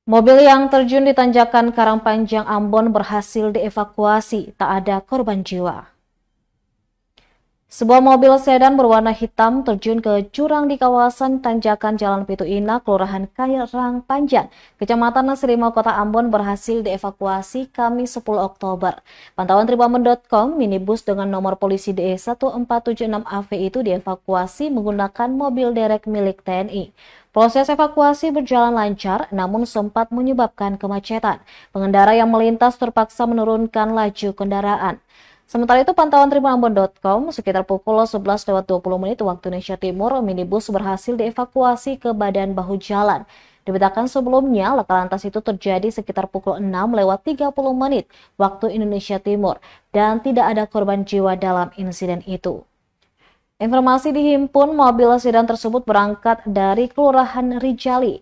Mobil yang terjun di tanjakan Karangpanjang Ambon berhasil dievakuasi, tak ada korban jiwa. Sebuah mobil sedan berwarna hitam terjun ke jurang di kawasan Tanjakan Jalan Pitu Ina, Kelurahan Karangpanjang, Kecamatan Srimo, Kota Ambon berhasil dievakuasi Kamis 10 Oktober. Pantauan Tribunnews.com, minibus dengan nomor polisi DE 1476AV itu dievakuasi menggunakan mobil derek milik TNI. Proses evakuasi berjalan lancar, namun sempat menyebabkan kemacetan. Pengendara yang melintas terpaksa menurunkan laju kendaraan. Sementara itu, pantauan tribunambon.com, sekitar pukul 11.20 waktu Indonesia Timur, minibus berhasil dievakuasi ke badan bahu jalan. Diberitakan sebelumnya, laka lantas itu terjadi sekitar pukul 6:30 waktu Indonesia Timur dan tidak ada korban jiwa dalam insiden itu. Informasi dihimpun, mobil sedan tersebut berangkat dari Kelurahan Rijali.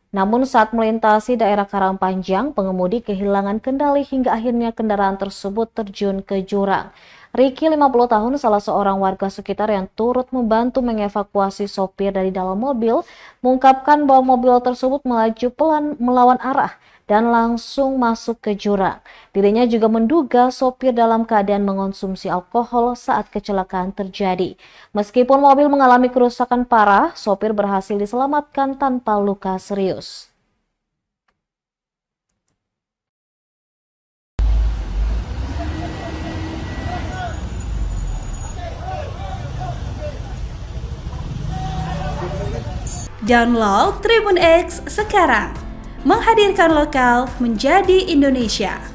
Namun saat melintasi daerah Karangpanjang, pengemudi kehilangan kendali hingga akhirnya kendaraan tersebut terjun ke jurang. Riki, 50 tahun, salah seorang warga sekitar yang turut membantu mengevakuasi sopir dari dalam mobil, mengungkapkan bahwa mobil tersebut melaju pelan melawan arah dan langsung masuk ke jurang. Dirinya juga menduga sopir dalam keadaan mengonsumsi alkohol saat kecelakaan terjadi. Meskipun mobil mengalami kerusakan parah, sopir berhasil diselamatkan tanpa luka serius. Download Tribun X sekarang, menghadirkan lokal menjadi Indonesia.